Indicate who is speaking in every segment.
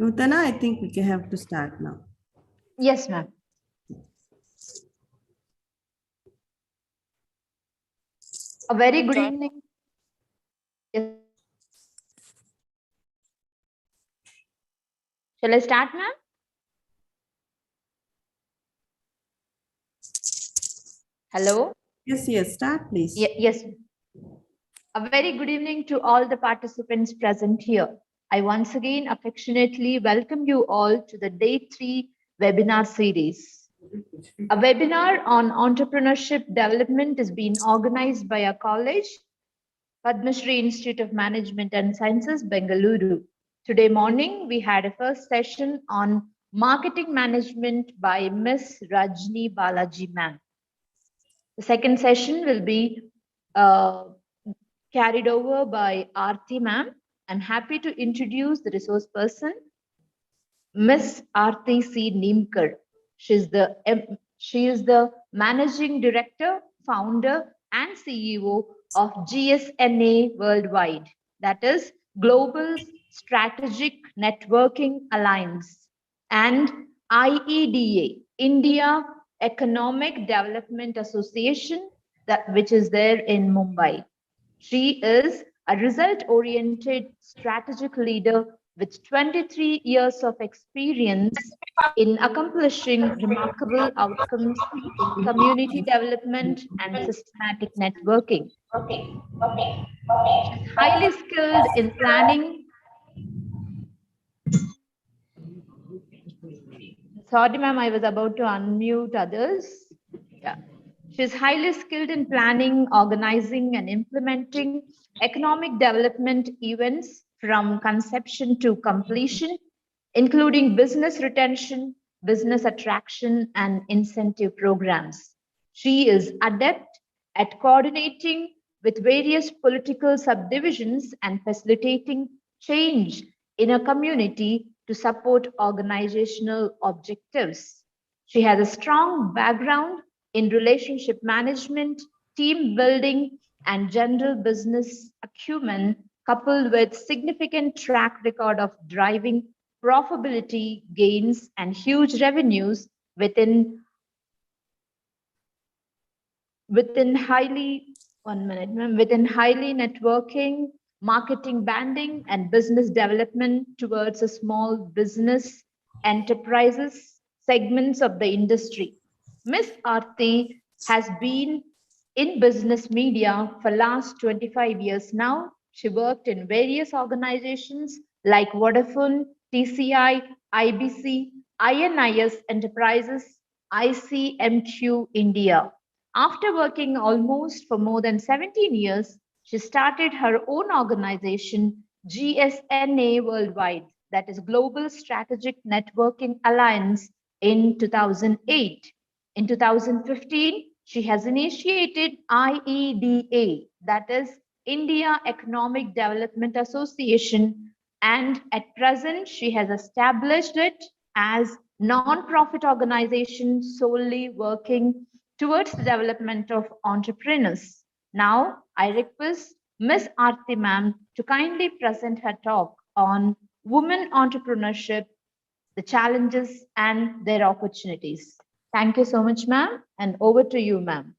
Speaker 1: Nutana, I think we can have to start now.
Speaker 2: Yes, ma'am. A very good evening. Yes. Shall I start, ma'am? Hello?
Speaker 1: Yes, start, please.
Speaker 2: Yes. A very good evening to all the participants present here. I once again affectionately welcome you all to the Day 3 webinar series. A webinar on entrepreneurship development is being organized by our college, Padma Shri Institute of Management and Sciences, Bengaluru. Today morning, we had a first session on marketing management by Miss Rajni Balaji ma'am. The second session will be carried over by Aarti ma'am. I'm happy to introduce the resource person, Miss Aarti C. Nimkar. She is the Managing Director, Founder, and CEO of GSNA Worldwide, that is Global Strategic Networking Alliance, and IEDA, India Economic Development Association, which is there in Mumbai. She is a result-oriented strategic leader with 23 years of experience in accomplishing remarkable outcomes in community development and systematic networking. She's highly skilled in planning. Sorry, ma'am, I was about to unmute others. Yeah. She's highly skilled in planning, organizing, and implementing economic development events from conception to completion, including business retention, business attraction, and incentive programs. She is adept at coordinating with various political subdivisions and facilitating change in a community to support organizational objectives. She has a strong background in relationship management, team building, and general business acumen, coupled with significant track record of driving profitability gains and huge revenues within highly within highly networking, marketing banding, and business development towards a small business enterprises segments of the industry. Miss Aarti has been in business media for last 25 years now. She worked in various organizations like Vodafone, TCI, IBC, INIS Enterprises, ICMQ India. After working almost for more than 17 years, she started her own organization, GSNA Worldwide, that is Global Strategic Networking Alliance, in 2008. In 2015, she has initiated IEDA, that is India Economic Development Association, and at present she has established it as non-profit organization solely working towards the development of entrepreneurs. Now, I request Ms. Aarti ma'am to kindly present her talk on women entrepreneurship, the challenges and their opportunities. Thank you so much, ma'am, and over to you, ma'am.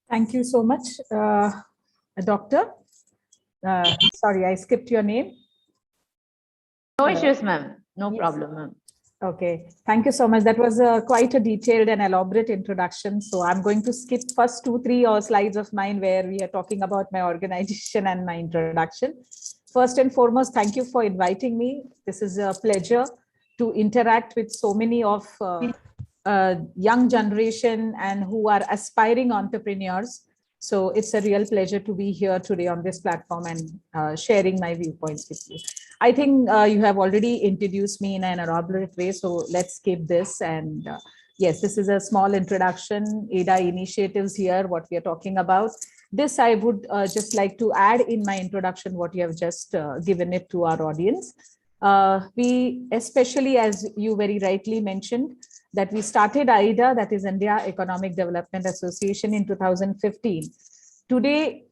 Speaker 3: Thank you so much, Doctor. Sorry, I skipped your name.
Speaker 2: No issues, ma'am. No problem, ma'am.
Speaker 3: Okay, thank you so much. That was quite a detailed and elaborate introduction. So I'm going to skip first 2-3 slides of mine where we are talking about my organization and my introduction. First and foremost, thank you for inviting me. This is a pleasure to interact with so many of young generation and who are aspiring entrepreneurs. So it's a real pleasure to be here today on this platform and sharing my viewpoints with you. I think you have already introduced me in an elaborate way, so let's skip this. And yes, this is a small introduction, ADA initiatives here, what we are talking about. This I would just like to add in my introduction, what you have just given it to our audience. We, especially as you very rightly mentioned, that we started AIDA, that is India Economic Development Association, in 2015. Today,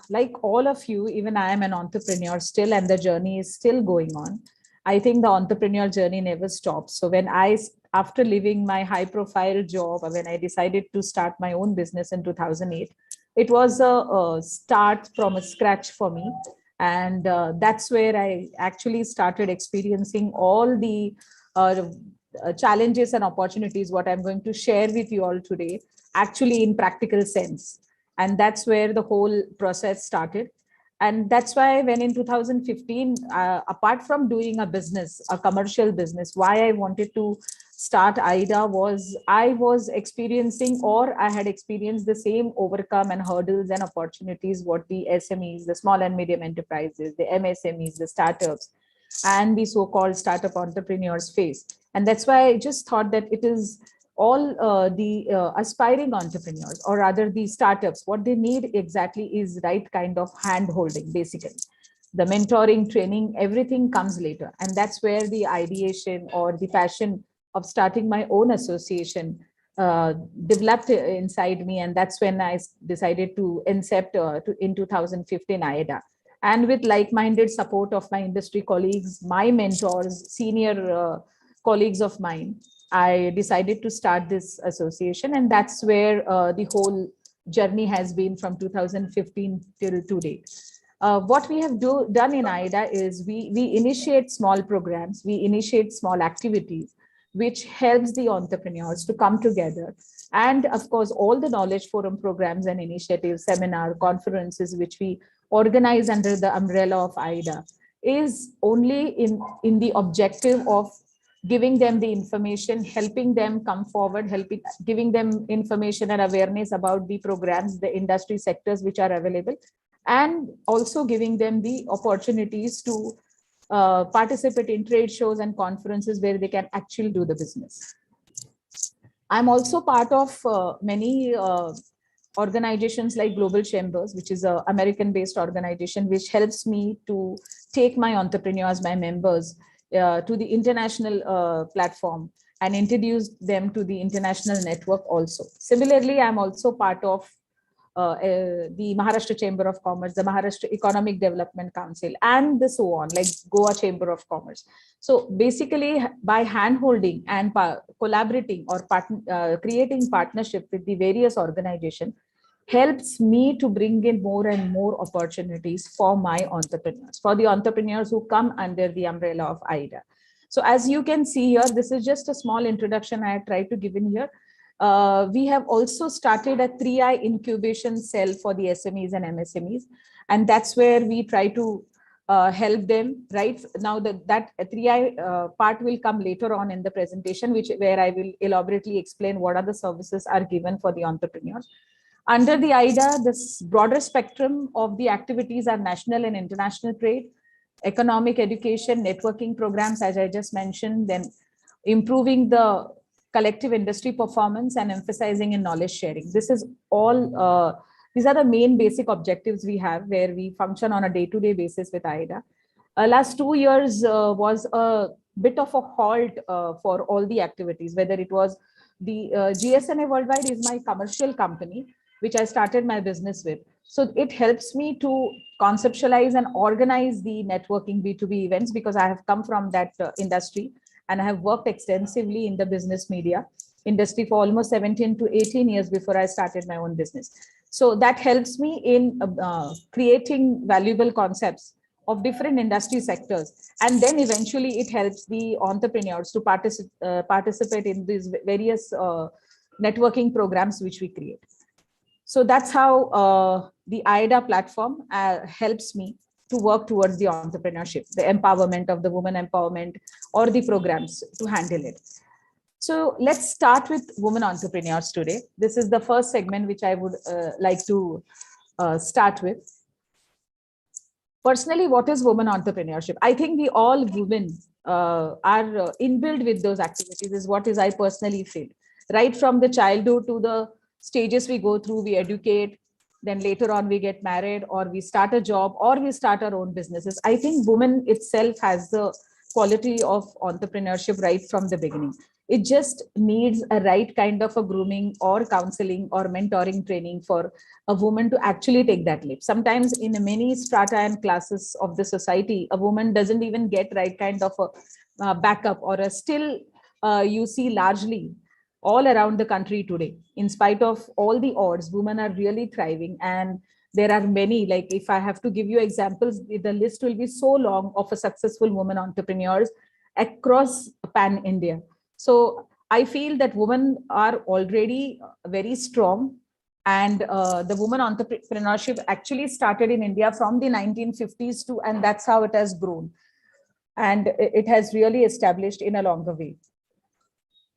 Speaker 3: like all of you, even I am an entrepreneur still, and the journey is still going on. I think the entrepreneurial journey never stops. So after leaving my high profile job, when I decided to start my own business in 2008, it was a start from a scratch for me. And that's where I actually started experiencing all the uh, challenges and opportunities, what I'm going to share with you all today, actually in practical sense. And that's where the whole process started. And that's why when in 2015, apart from doing a business, a commercial business, why I wanted to start AIDA was I was experiencing, or I had experienced the same overcome and hurdles and opportunities what the SMEs, the small and medium enterprises, the MSMEs, the startups, and the so-called startup entrepreneurs face. And that's why I just thought that it is all the aspiring entrepreneurs, or rather the startups, what they need exactly is right kind of hand holding. Basically the mentoring, training, everything comes later. And that's where the ideation or the passion of starting my own association developed inside me. And that's when I decided to incept in 2015 AIDA. And with like-minded support of my industry colleagues, my mentors, senior colleagues of mine, I decided to start this association. And that's where the whole journey has been from 2015 till today. What we have done in AIDA is we initiate small programs, we initiate small activities, which helps the entrepreneurs to come together. And of course, all the knowledge forum programs and initiatives, seminar, conferences, which we organize under the umbrella of AIDA, is only in the objective of giving them the information, helping them come forward, giving them information and awareness about the programs, the industry sectors which are available, and also giving them the opportunities to participate in trade shows and conferences where they can actually do the business. I'm also part of many organizations like Global Chambers, which is an American-based organization, which helps me to take my entrepreneurs, my members, to the international platform and introduce them to the international network also. Similarly, I'm also part of the Maharashtra Chamber of Commerce, the Maharashtra Economic Development Council, and the so on, like Goa Chamber of Commerce. So basically, by hand-holding and collaborating or creating partnership with the various organizations, helps me to bring in more and more opportunities for my entrepreneurs, for the entrepreneurs who come under the umbrella of AIDA. So as you can see here, this is just a small introduction I tried to give in here. We have also started a 3I incubation cell for the SMEs and MSMEs. And that's where we try to help them. Right now, that 3I part will come later on in the presentation, where I will elaborately explain what are the services are given for the entrepreneurs. Under the AIDA, this broader spectrum of the activities are national and international trade, economic education, networking programs, as I just mentioned, then improving the collective industry performance and emphasizing in knowledge sharing. This is all, these are the main basic objectives we have, where we function on a day-to-day basis with AIDA. Last 2 years was a bit of a halt for all the activities, whether it was the GSNA Worldwide is my commercial company, which I started my business with. So it helps me to conceptualize and organize the networking B2B events, because I have come from that industry and I have worked extensively in the business media industry for almost 17 to 18 years before I started my own business. So that helps me in creating valuable concepts of different industry sectors. And then eventually it helps the entrepreneurs to participate in these various networking programs which we create. So that's how the AIDA platform helps me to work towards the entrepreneurship, the empowerment of the women empowerment, or the programs to handle it. So let's start with women entrepreneurs today. This is the first segment which I would like to start with. Personally, what is women entrepreneurship? I think we all women are inbuilt with those activities, is what is I personally feel. Right from the childhood to the stages we go through, we educate, then later on we get married, or we start a job, or we start our own businesses. I think women itself has the quality of entrepreneurship right from the beginning. It just needs a right kind of a grooming or counseling or mentoring training for a woman to actually take that leap. Sometimes in many strata and classes of the society, a woman doesn't even get right kind of a backup or a still you see largely all around the country today. In spite of all the odds, women are really thriving, and there are many. Like if I have to give you examples, the list will be so long of a successful women entrepreneurs across pan India. So I feel that women are already very strong, and the women entrepreneurship actually started in India from the 1950s to, and that's how it has grown, and it has really established in a longer way.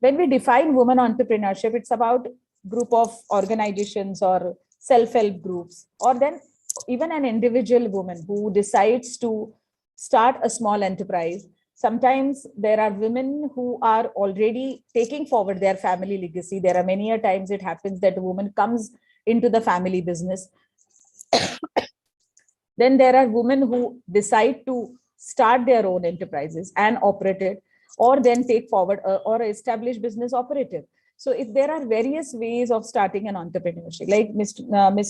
Speaker 3: When we define women entrepreneurship, it's about group of organizations or self-help groups, or then even an individual woman who decides to start a small enterprise. Sometimes there are women who are already taking forward their family legacy. There are many a times it happens that a woman comes into the family business. Then there are women who decide to start their own enterprises and operate it, or then take forward or establish business operative. So if there are various ways of starting an entrepreneurship, like Ms.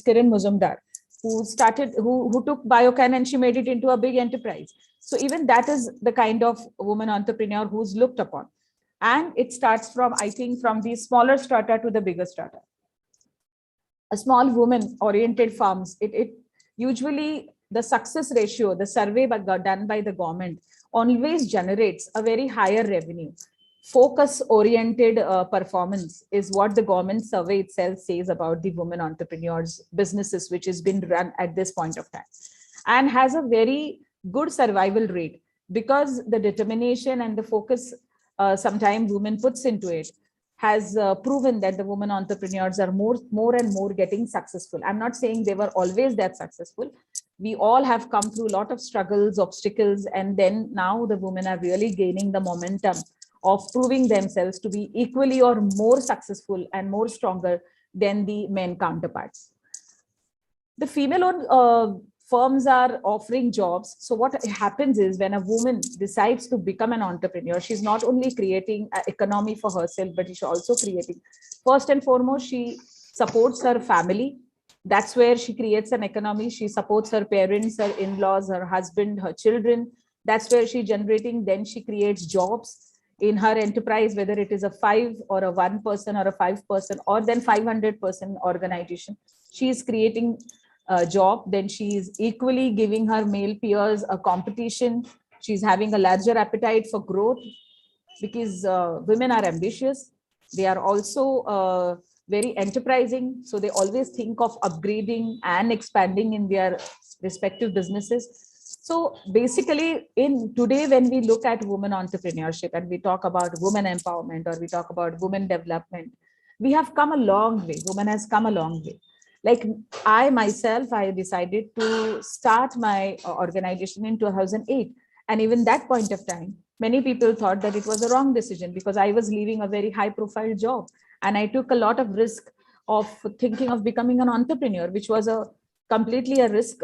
Speaker 3: Kiran Muzumdar, who took Biocan and she made it into a big enterprise. So even that is the kind of woman entrepreneur who's looked upon. And it starts from, I think, from the smaller strata to the bigger strata. A small woman oriented farms, it usually the success ratio, the survey done by the government always generates a very higher revenue. Focus oriented performance is what the government survey itself says about the women entrepreneurs businesses, which has been run at this point of time, and has a very good survival rate, because the determination and the focus sometimes women puts into it has proven that the women entrepreneurs are more and more getting successful. I'm not saying they were always that successful. We all have come through a lot of struggles, obstacles, and then now the women are really gaining the momentum of proving themselves to be equally or more successful and more stronger than the men counterparts. The female-owned firms are offering jobs. So what happens is, when a woman decides to become an entrepreneur, she's not only creating an economy for herself, but she's also creating, first and foremost, she supports her family. That's where she creates an economy. She supports her parents, her in-laws, her husband, her children. That's where she's generating. Then she creates jobs in her enterprise, whether it is a 5 or a 1 person or a 5 person or then 500-person organization. She is creating a job. Then she is equally giving her male peers a competition. She's having a larger appetite for growth, because women are ambitious. They are also very enterprising. So they always think of upgrading and expanding in their respective businesses. So basically, in today, when we look at women entrepreneurship and we talk about women empowerment or we talk about women development, we have come a long way. Women has come a long way. Like I myself, I decided to start my organization in 2008. And even that point of time, many people thought that it was a wrong decision, because I was leaving a very high profile job. And I took a lot of risk of thinking of becoming an entrepreneur, which was completely a risk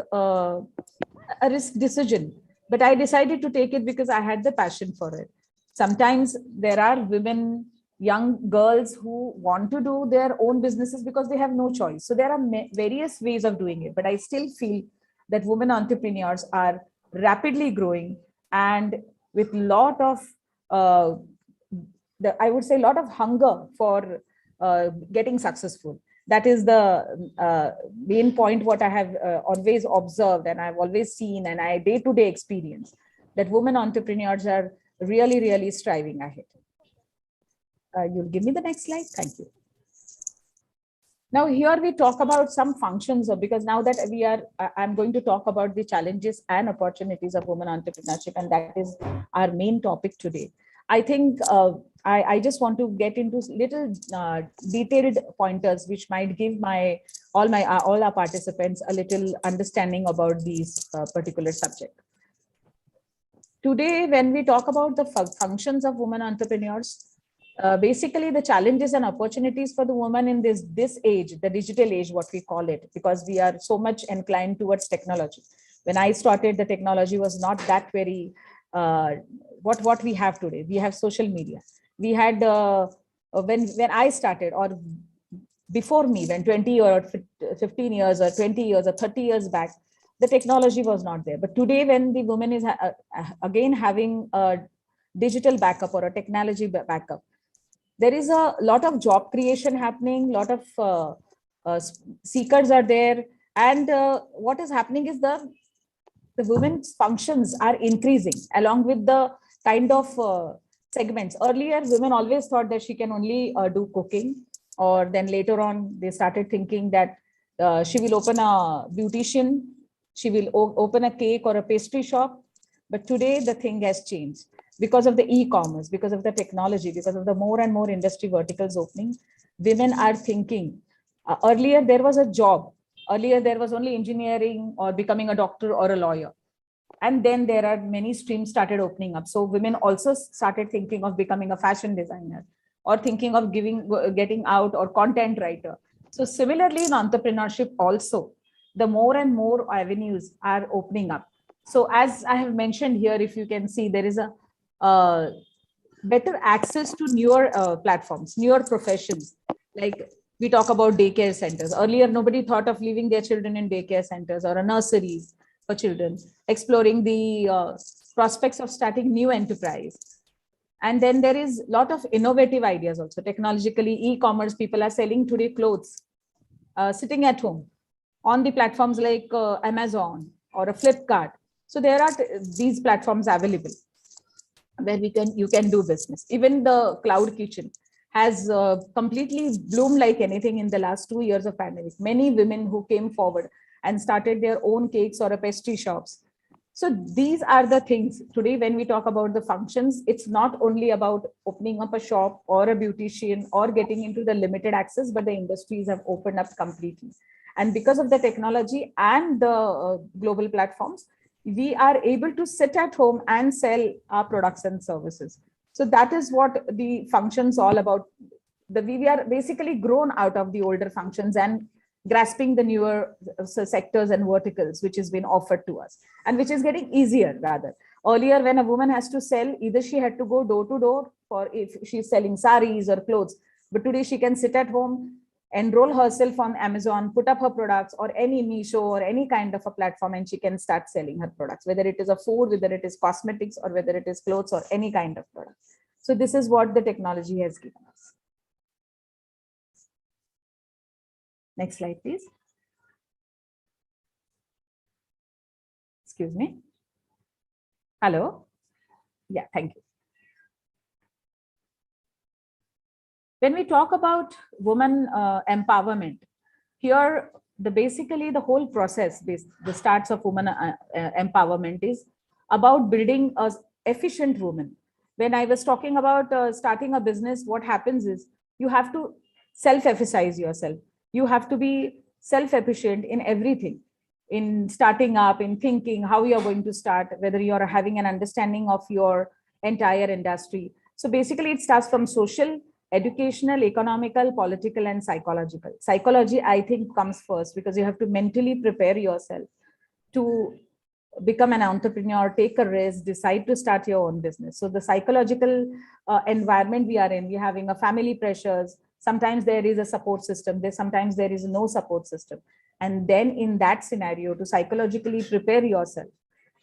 Speaker 3: decision. But I decided to take it because I had the passion for it. Sometimes there are women, young girls who want to do their own businesses because they have no choice. So there are various ways of doing it. But I still feel that women entrepreneurs are rapidly growing, and with a lot of, I would say, a lot of hunger for getting successful. That is the main point, what I have always observed, and I've always seen, and I day-to-day experience, that women entrepreneurs are really, really striving ahead. You'll give me the next slide. Thank you. Now here we talk about some functions, because now that I'm going to talk about the challenges and opportunities of women entrepreneurship, and that is our main topic today. I think I just want to get into little detailed pointers which might give all our participants a little understanding about these particular subject. Today, when we talk about the functions of women entrepreneurs, basically the challenges and opportunities for the woman in this age, the digital age, what we call it, because we are so much inclined towards technology. When I started, the technology was not that very uh, what we have today. We have social media. We had when I started, or before me, when 20 or 15 years or 20 years or 30 years back, the technology was not there. But today, when the woman is again having a digital backup or a technology backup, there is a lot of job creation happening, lot of seekers are there. And what is happening is the women's functions are increasing along with the kind of segments. Earlier, women always thought that she can only do cooking, or then later on, they started thinking that she will open a beautician, she will open a cake or a pastry shop. But today, the thing has changed because of the e-commerce, because of the technology, because of the more and more industry verticals opening. Women are thinking. Earlier, there was a job. Earlier, there was only engineering or becoming a doctor or a lawyer. And then there are many streams started opening up. So women also started thinking of becoming a fashion designer, or thinking of getting out, or content writer. So similarly, in entrepreneurship also, the more and more avenues are opening up. So as I have mentioned here, if you can see, there is a better access to newer platforms, newer professions. Like we talk about daycare centers. Earlier, nobody thought of leaving their children in daycare centers or nurseries for children, exploring the prospects of starting new enterprise. And then there is a lot of innovative ideas also. Technologically, e-commerce, people are selling today clothes, sitting at home on the platforms like Amazon or a Flipkart. So there are these platforms available where you can do business. Even the cloud kitchen has completely bloomed like anything in the last 2 years of pandemic. Many women who came forward and started their own cakes or a pastry shops. So these are the things today when we talk about the functions. It's not only about opening up a shop or a beautician or getting into the limited access, but the industries have opened up completely. And because of the technology and the global platforms, we are able to sit at home and sell our products and services. So that is what the functions all about. We are basically grown out of the older functions and grasping the newer sectors and verticals which has been offered to us, and which is getting easier rather. Earlier, when a woman has to sell, either she had to go door to door for if she's selling saris or clothes, but today she can sit at home, enroll herself on Amazon, put up her products or any Meesho or any kind of a platform, and she can start selling her products, whether it is a food, whether it is cosmetics, or whether it is clothes or any kind of product. So this is what the technology has given us. Next slide, please. Excuse me. Hello. Yeah, thank you. When we talk about women empowerment, here basically the whole process, the starts of women empowerment is about building a efficient woman. When I was talking about starting a business, what happens is you have to self-efficize yourself. You have to be self-efficient in everything, in starting up, in thinking how you're going to start, whether you're having an understanding of your entire industry. So basically it starts from social, educational, economical, political, and psychological. Psychology, I think, comes first because you have to mentally prepare yourself to become an entrepreneur, take a risk, decide to start your own business. So the psychological environment we are in, we're having a family pressures. Sometimes there is a support system. Sometimes there is no support system. And then in that scenario, to psychologically prepare yourself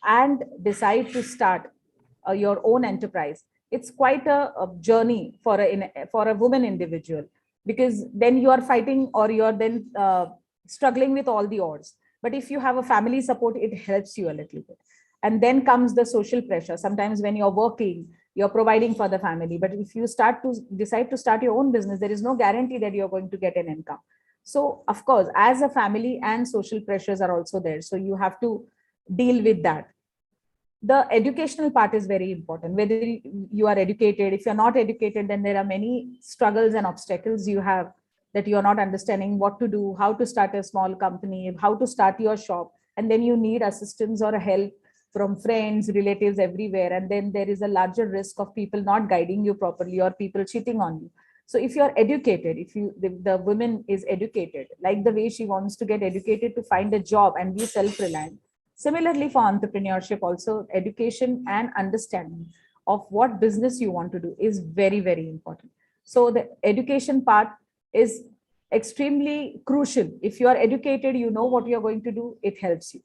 Speaker 3: and decide to start your own enterprise, it's quite a journey for a woman individual, because then you are fighting or you're then struggling with all the odds. But if you have a family support, it helps you a little bit. And then comes the social pressure. Sometimes when you're working, you're providing for the family. But if you decide to start your own business, there is no guarantee that you're going to get an income. So of course, as a family and social pressures are also there. So you have to deal with that. The educational part is very important. Whether you are educated, if you're not educated, then there are many struggles and obstacles you have, that you're not understanding what to do, how to start a small company, how to start your shop. And then you need assistance or help from friends, relatives everywhere. And then there is a larger risk of people not guiding you properly or people cheating on you. So if you're educated, if the woman is educated, like the way she wants to get educated to find a job and be self-reliant, Similarly, for entrepreneurship, also education and understanding of what business you want to do is very, very important. So the education part is extremely crucial. If you are educated, you know what you're going to do, it helps you.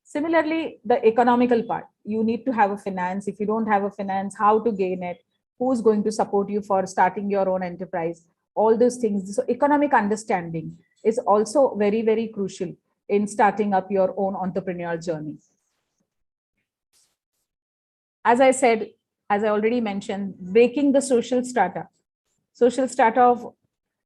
Speaker 3: Similarly, the economical part, you need to have a finance. If you don't have a finance, how to gain it, who's going to support you for starting your own enterprise, all those things. So economic understanding is also very, very crucial in starting up your own entrepreneurial journey. As I said, as I already mentioned, breaking the social strata of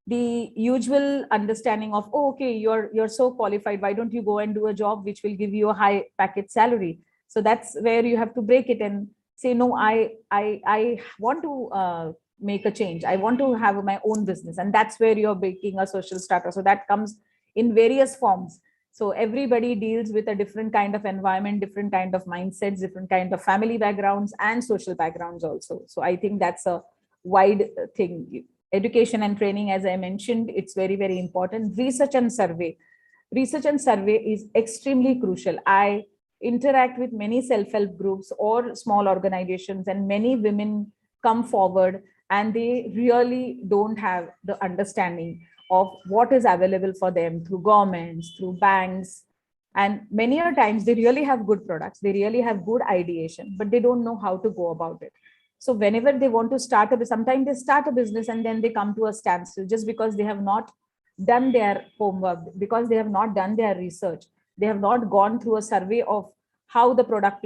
Speaker 3: the usual understanding of, oh, okay, you're so qualified, why don't you go and do a job which will give you a high package salary? So that's where you have to break it and say, no, I want to make a change. I want to have my own business. And that's where you're breaking a social strata. So that comes in various forms. So everybody deals with a different kind of environment, different kind of mindsets, different kind of family backgrounds and social backgrounds also. So I think that's a wide thing. Education and training, as I mentioned, it's very, very important. Research and survey is extremely crucial. I interact with many self-help groups or small organizations, and many women come forward and they really don't have the understanding of what is available for them through governments, through banks. And many a times they really have good products, they really have good ideation, but they don't know how to go about it. So whenever they want to start sometimes they start a business and then they come to a standstill just because they have not done their homework, because they have not done their research. They have not gone through a survey of how the product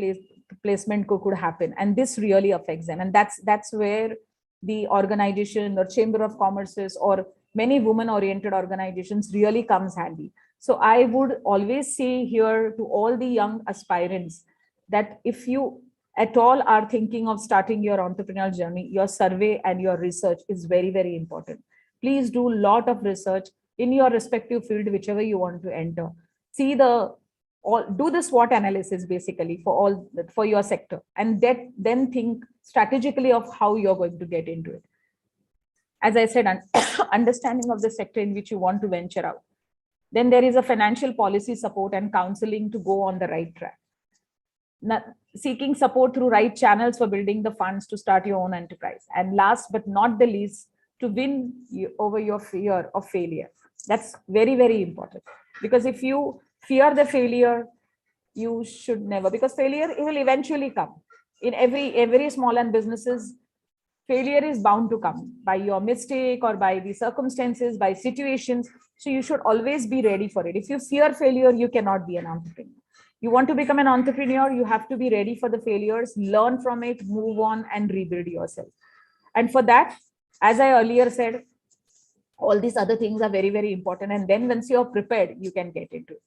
Speaker 3: placement could happen. And this really affects them. And that's where the organization or chamber of commerces or many women oriented organizations really comes handy. So I would always say here to all the young aspirants that if you at all are thinking of starting your entrepreneurial journey, your survey and your research is very, very important. Please do a lot of research in your respective field, whichever you want to enter. See do the SWOT analysis basically for your sector, and then think strategically of how you're going to get into it. As I said, understanding of the sector in which you want to venture out. Then there is a financial policy support and counseling to go on the right track. Seeking support through right channels for building the funds to start your own enterprise. And last but not the least, to win over your fear of failure. That's very, very important. Because if you fear the failure, you should never, because failure will eventually come. In every small and businesses, failure is bound to come by your mistake or by the circumstances, by situations. So you should always be ready for it. If you fear failure, you cannot be an entrepreneur. You want to become an entrepreneur, you have to be ready for the failures, learn from it, move on and rebuild yourself. And for that, as I earlier said, all these other things are very, very important. And then once you're prepared, you can get into it.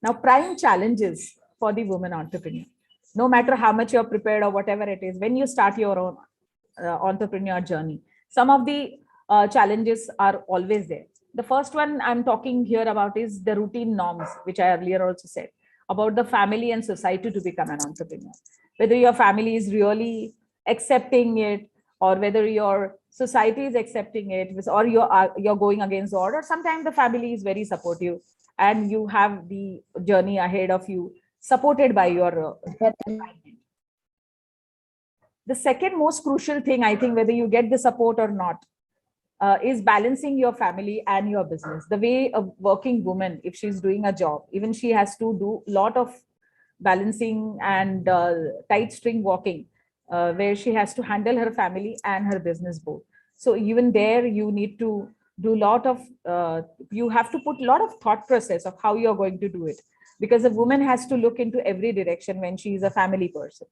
Speaker 3: Now, prime challenges for the woman entrepreneur. No matter how much you're prepared or whatever it is, when you start your own entrepreneur journey, some of the challenges are always there. The first one I'm talking here about is the routine norms, which I earlier also said, about the family and society to become an entrepreneur. Whether your family is really accepting it, or whether your society is accepting it, or you're going against the order. Sometimes the family is very supportive and you have the journey ahead of you, supported by your The second most crucial thing, I think, whether you get the support or not, is balancing your family and your business. The way a working woman, if she's doing a job, even she has to do a lot of balancing and tight string walking, where she has to handle her family and her business both. So even there, you need to do a lot of, you have to put a lot of thought process of how you're going to do it, because a woman has to look into every direction when she is a family person.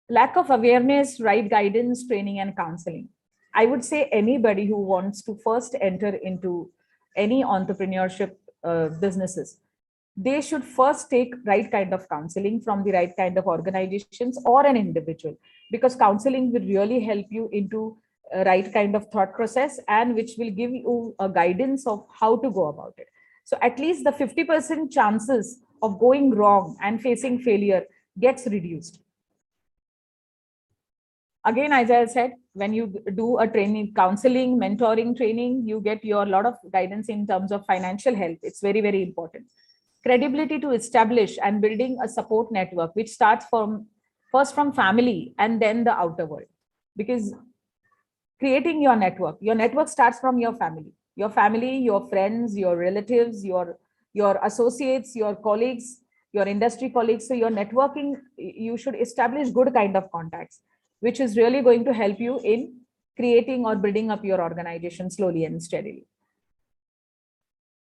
Speaker 3: Lack of awareness, right guidance, training, and counseling. I would say anybody who wants to first enter into any entrepreneurship businesses, they should first take right kind of counseling from the right kind of organizations or an individual, because counseling will really help you into a right kind of thought process, and which will give you a guidance of how to go about it. So at least the 50% chances of going wrong and facing failure gets reduced. Again, as I said, when you do a training, counseling, mentoring training, you get your lot of guidance in terms of financial health. It's very, very important. Credibility to establish and building a support network, which starts from first from family and then the outer world. Because creating your network starts from your family, your friends, your relatives, your associates, your colleagues, your industry colleagues. So your networking, you should establish good kind of contacts, which is really going to help you in creating or building up your organization slowly and steadily.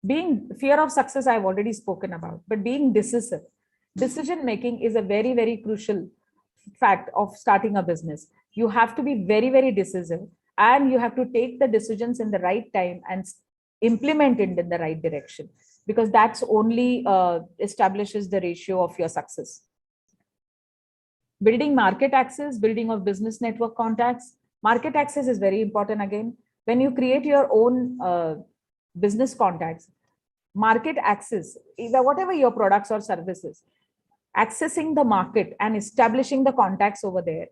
Speaker 3: Being fear of success, I've already spoken about, but being decisive. Decision making is a very, very crucial fact of starting a business. You have to be very, very decisive, and you have to take the decisions in the right time and implement it in the right direction, because that's only establishes the ratio of your success. Building market access, building of business network contacts. Market access is very important again. When you create your own business contacts, market access, either whatever your products or services, accessing the market and establishing the contacts over there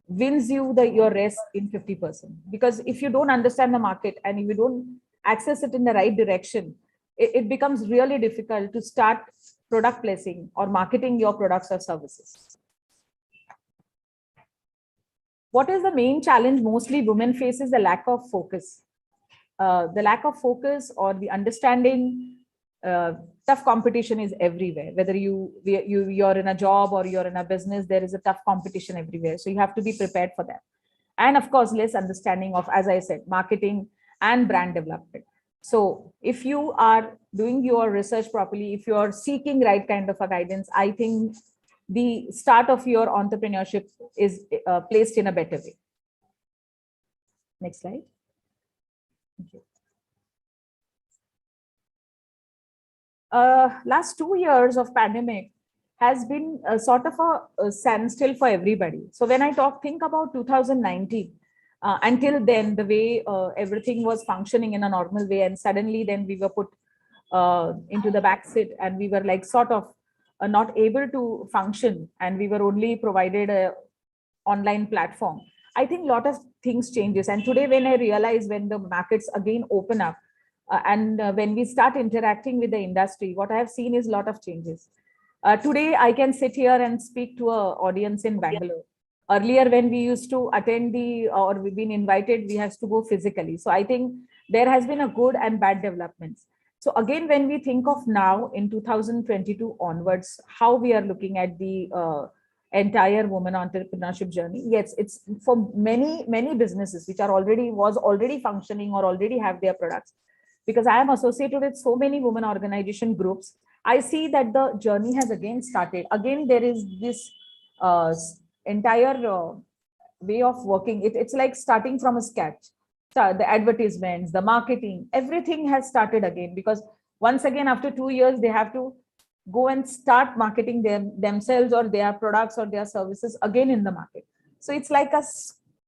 Speaker 3: wins you your race in 50%. Because if you don't understand the market and if you don't access it in the right direction, it becomes really difficult to start product placing or marketing your products or services. What is the main challenge mostly women face is the lack of focus. The lack of focus or the understanding. Tough competition is everywhere. Whether you're in a job or you're in a business, there is a tough competition everywhere. So you have to be prepared for that. And of course, less understanding of, as I said, marketing and brand development. So if you are doing your research properly, if you're seeking right kind of a guidance, I think the start of your entrepreneurship is placed in a better way. Next slide. Thank you. Last 2 years of pandemic has been a sort of a standstill for everybody. So when I think about 2019, until then, the way everything was functioning in a normal way, and suddenly then we were put into the back seat, and we were like sort of not able to function, and we were only provided a online platform. I think a lot of things changes. And today, when I realize when the markets again open up, and when we start interacting with the industry, what I have seen is a lot of changes. Today, I can sit here and speak to an audience in Bangalore. Earlier, when we used to attend or we've been invited, we have to go physically. So I think there has been a good and bad developments. So again, when we think of now in 2022 onwards, how we are looking at the entire women entrepreneurship journey. Yes, it's for many businesses which was already functioning or already have their products. Because I am associated with so many women organization groups, I see that the journey has again started. Again, there is this entire way of working. It's like starting from a sketch. The advertisements, the marketing, everything has started again, because once again, after 2 years, they have to go and start marketing themselves or their products or their services again in the market. So it's like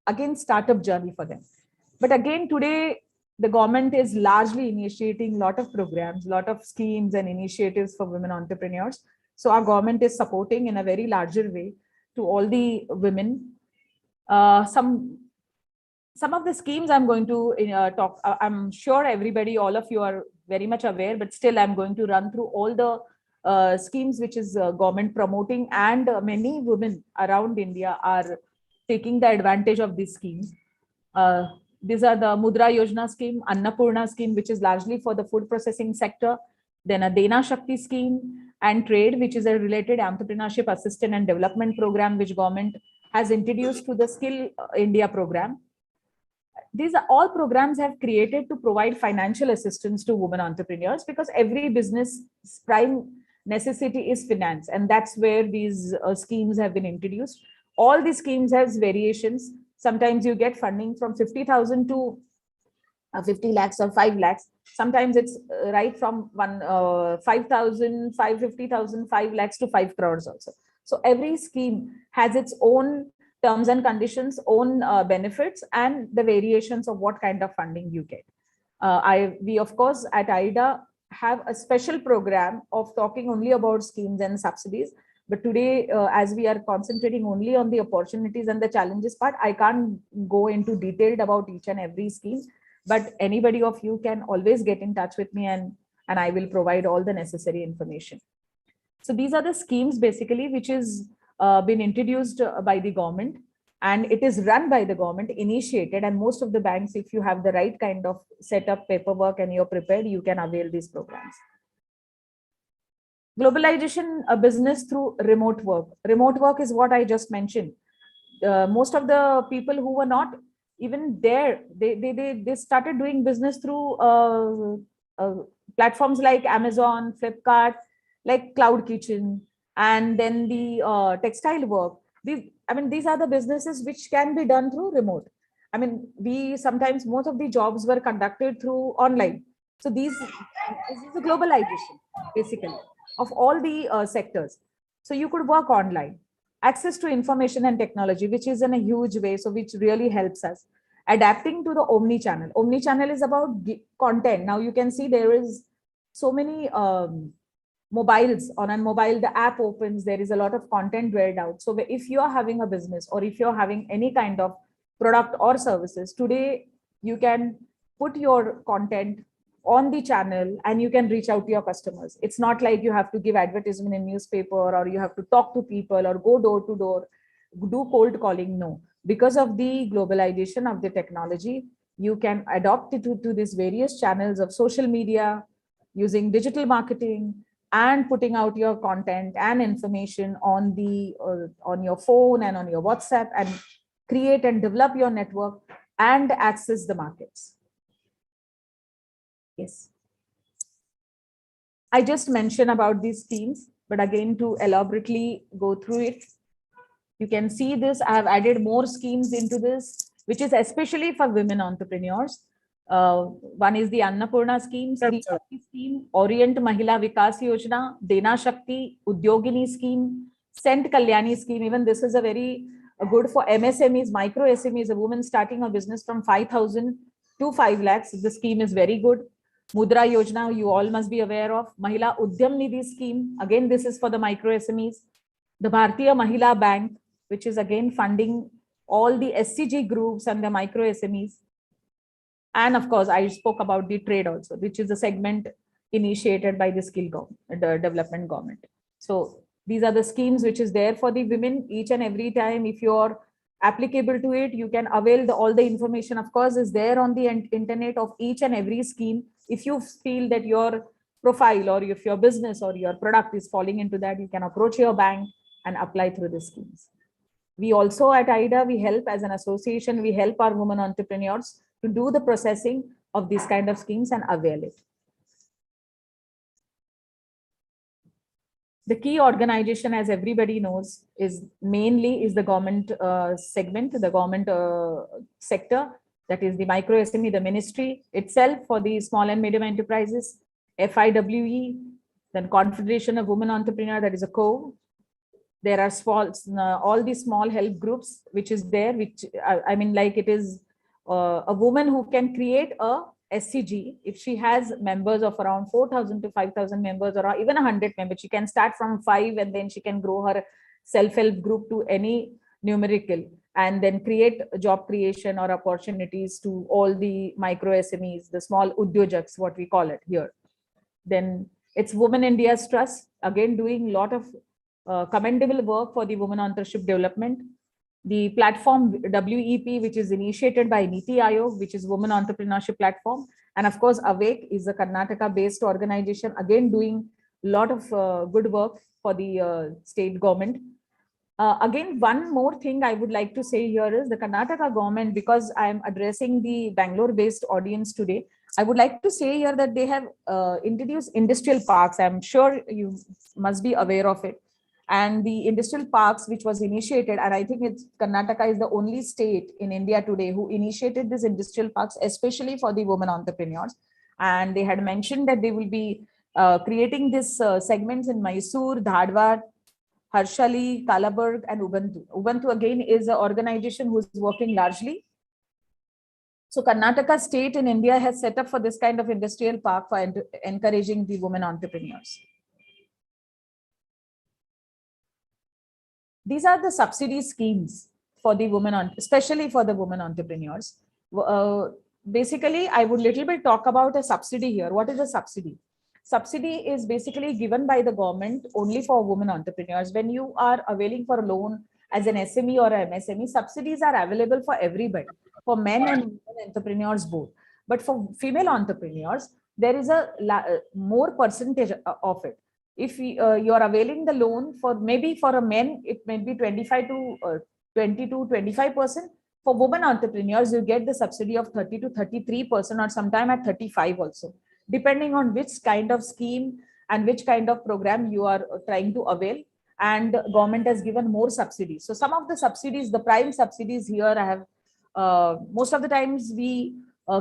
Speaker 3: again startup journey for them. But again, today, the government is largely initiating a lot of programs, a lot of schemes and initiatives for women entrepreneurs. So our government is supporting in a very larger way to all the women. Some of the schemes I'm going to talk, I'm sure everybody, all of you are very much aware, but still I'm going to run through all the schemes which is government promoting, and many women around India are taking the advantage of these schemes. These are the Mudra Yojana scheme, Annapurna scheme, which is largely for the food processing sector, then a Dena Shakti scheme, and trade, which is a related entrepreneurship assistance and development program, which government has introduced to the Skill India program. These are all programs have created to provide financial assistance to women entrepreneurs, because every business prime necessity is finance, and that's where these schemes have been introduced. All these schemes has variations. Sometimes you get funding from 50,000 to 50 lakhs or 5 lakhs. Sometimes it's right from 5,000, 550,000, 5 lakhs to 5 crores also. So every scheme has its own terms and conditions, own benefits, and the variations of what kind of funding you get. We of course at AIDA have a special program of talking only about schemes and subsidies. But today, as we are concentrating only on the opportunities and the challenges part, I can't go into detailed about each and every scheme, but anybody of you can always get in touch with me, and I will provide all the necessary information. So these are the schemes basically which is been introduced by the government, and it is run by the government, initiated, and most of the banks, if you have the right kind of setup paperwork and you're prepared, you can avail these programs. Globalization, a business through remote work. Remote work is what I just mentioned. Most of the people who were not even there, they started doing business through platforms like Amazon, Flipkart, like Cloud Kitchen, and then the textile work. These are the businesses which can be done through remote. I mean, sometimes most of the jobs were conducted through online. So this is a globalization, basically, of all the sectors. So you could work online. Access to information and technology, which is in a huge way, so which really helps us. Adapting to the omni-channel. Omni-channel is about content. Now you can see there is so many mobiles. On a mobile, the app opens, there is a lot of content read out. So if you are having a business, or if you're having any kind of product or services, today you can put your content on the channel and you can reach out to your customers. It's not like you have to give advertisement in newspaper, or you have to talk to people or go door to door, do cold calling. No, because of the globalization of the technology, you can adopt it to these various channels of social media, using digital marketing, and putting out your content and information on the on your phone and on your WhatsApp, and create and develop your network and access the markets. Yes. I just mentioned about these schemes, but again, to elaborately go through it, you can see this. I have added more schemes into this, which is especially for women entrepreneurs. One is the Annapurna Schemes, scheme, Orient Mahila Vikas Yojana, Dena Shakti, Udyogini Scheme, Sent Kalyani Scheme. Even this is a very good for MSMEs, micro SMEs, a woman starting a business from 5,000 to 5 lakhs. The scheme is very good. Mudra Yojana, you all must be aware of. Mahila Udyam Nidhi Scheme, again, this is for the micro SMEs. The Bhartiya Mahila Bank, which is again funding all the SCG groups and the micro SMEs. And of course, I spoke about the trade also, which is a segment initiated by the development government. So these are the schemes which is there for the women. Each and every time, if you're applicable to it, you can avail all the information, of course, is there on the internet of each and every scheme. If you feel that your profile, or if your business or your product is falling into that, you can approach your bank and apply through the schemes. We also at IDA, we help as an association, we help our women entrepreneurs to do the processing of these kind of schemes and avail it. The key organization, as everybody knows, is mainly the government segment, the government sector, that is the micro SME, the ministry itself for the small and medium enterprises, FIWE, then Confederation of Women Entrepreneurs, that is a co. There are all the small help groups, which is there, which I mean, like it is a woman who can create a SCG. If she has members of around 4,000 to 5,000 members, or even 100 members, she can start from 5 and then she can grow her self-help group to any numerical, and then create job creation or opportunities to all the micro SMEs, the small udyojaks, what we call it here. Then it's Women India's Trust, again doing a lot of commendable work for the women entrepreneurship development. The platform WEP, which is initiated by Niti Aayog, which is Women Entrepreneurship Platform. And of course, Awake is a Karnataka-based organization, again doing a lot of good work for the state government. Again, one more thing I would like to say here is the Karnataka government, because I am addressing the Bangalore-based audience today, I would like to say here that they have introduced industrial parks. I'm sure you must be aware of it. And the industrial parks, which was initiated, and I think Karnataka is the only state in India today who initiated these industrial parks, especially for the women entrepreneurs. And they had mentioned that they will be creating these segments in Mysore, Dhadwad, Harshali, Kalaburg, and Ubuntu. Ubuntu again is an organization who is working largely. So Karnataka state in India has set up for this kind of industrial park for encouraging the women entrepreneurs. These are the subsidy schemes for the women, especially for the women entrepreneurs. Basically, I would little bit talk about a subsidy here. What is a subsidy? Subsidy is basically given by the government only for women entrepreneurs. When you are availing for a loan as an SME or MSME, subsidies are available for everybody, for men and women entrepreneurs both. But for female entrepreneurs, there is a more percentage of it. If you are availing the loan for, maybe for a men, it may be 25 to 20 to 25%. For women entrepreneurs, you get the subsidy of 30 to 33%, or sometime at 35 also, depending on which kind of scheme and which kind of program you are trying to avail. And government has given more subsidies. So some of the subsidies, the prime subsidies here, I have most of the times we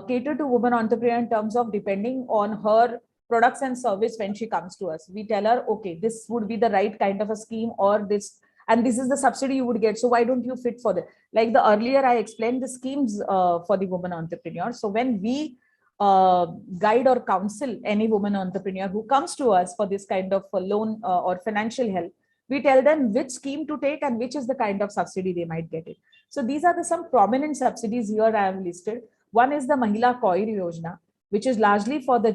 Speaker 3: cater to women entrepreneur in terms of depending on her products and service. When she comes to us, we tell her, okay, this would be the right kind of a scheme, or this, and this is the subsidy you would get. So why don't you fit for that? Like the earlier I explained the schemes for the women entrepreneurs. So when we guide or counsel any woman entrepreneur who comes to us for this kind of loan or financial help, we tell them which scheme to take and which is the kind of subsidy they might get it. So these are the some prominent subsidies here I have listed. One is the Mahila Coir Yojana, which is largely for the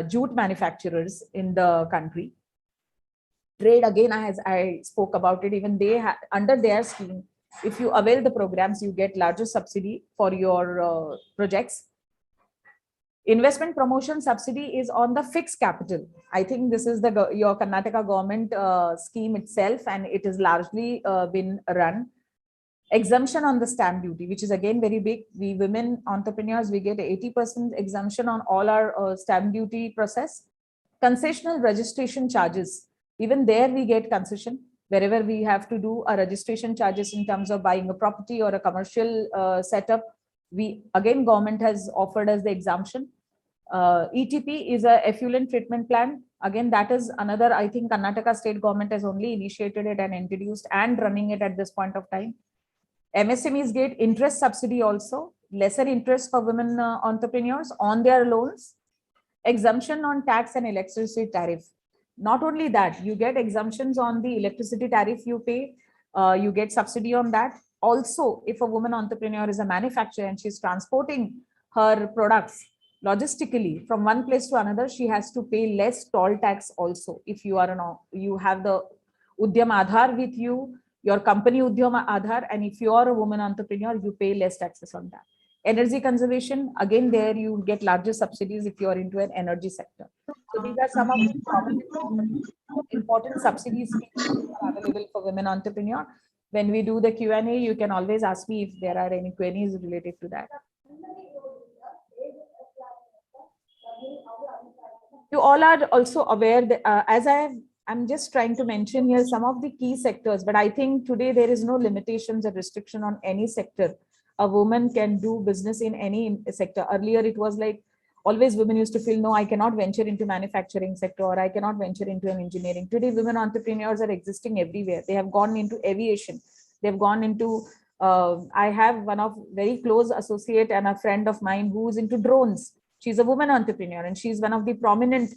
Speaker 3: jute manufacturers in the country. Trade, again, as I spoke about it, even they under their scheme, if you avail the programs, you get larger subsidy for your projects. Investment promotion subsidy is on the fixed capital. I think this is the your Karnataka government scheme itself, and it is largely been run. Exemption on the stamp duty, which is again very big. We women entrepreneurs, we get 80% exemption on all our stamp duty process. Concessional registration charges, even there we get concession. Wherever we have to do a registration charges in terms of buying a property or a commercial setup, we again, government has offered us the exemption. ETP is a effluent treatment plant. Again, that is another, I think Karnataka state government has only initiated it and introduced and running it at this point of time. MSMEs get interest subsidy also, lesser interest for women entrepreneurs on their loans, exemption on tax and electricity tariff. Not only that, you get exemptions on the electricity tariff you pay, you get subsidy on that. Also, if a woman entrepreneur is a manufacturer and she's transporting her products logistically from one place to another, she has to pay less toll tax also. If you are you have the Udyam Aadhar with you, your company Udyam Aadhar, and if you are a woman entrepreneur, you pay less taxes on that. Energy conservation, again, there you get larger subsidies if you are into an energy sector. So these are some of the important subsidies available for women entrepreneur. When we do the Q&A, you can always ask me if there are any queries related to that. You all are also aware that as I'm just trying to mention here some of the key sectors, but I think today there is no limitations or restriction on any sector. A woman can do business in any sector. Earlier, it was like always women used to feel, no, I cannot venture into manufacturing sector, or I cannot venture into an engineering. Today, women entrepreneurs are existing everywhere. They have gone into aviation. They've gone into, I have one of very close associate and a friend of mine who's into drones. She's a woman entrepreneur and she's one of the prominent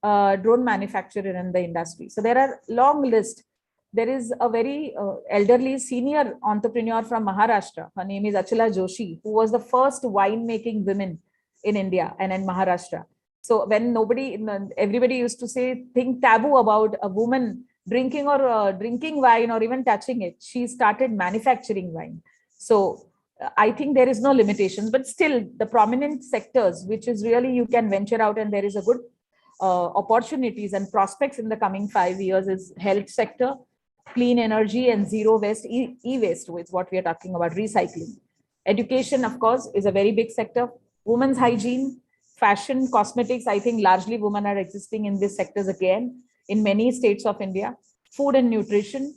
Speaker 3: drone manufacturer in the industry. So there are long list. There is a very elderly senior entrepreneur from Maharashtra. Her name is Achila Joshi, who was the first winemaking woman in India and in Maharashtra. So when everybody used to say, think taboo about a woman drinking or drinking wine or even touching it, she started manufacturing wine. So I think there is no limitations, but still the prominent sectors, which is really you can venture out and there is a good opportunities and prospects in the coming 5 years is health sector, clean energy and zero waste, e-waste is what we are talking about, recycling. Education, of course, is a very big sector. Women's hygiene, fashion, cosmetics, I think largely women are existing in these sectors again in many states of India. Food and nutrition,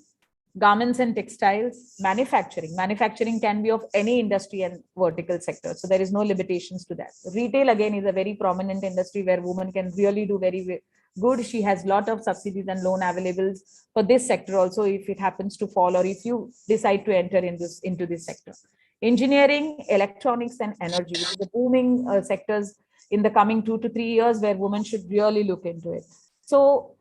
Speaker 3: garments and textiles, manufacturing. Manufacturing can be of any industry and vertical sector. So there is no limitations to that. Retail again is a very prominent industry where women can really do very good. She has a lot of subsidies and loan available for this sector also if it happens to fall or if you decide to enter into this sector. Engineering, electronics and energy, which is the booming sectors in the coming 2 to 3 years where women should really look into it. So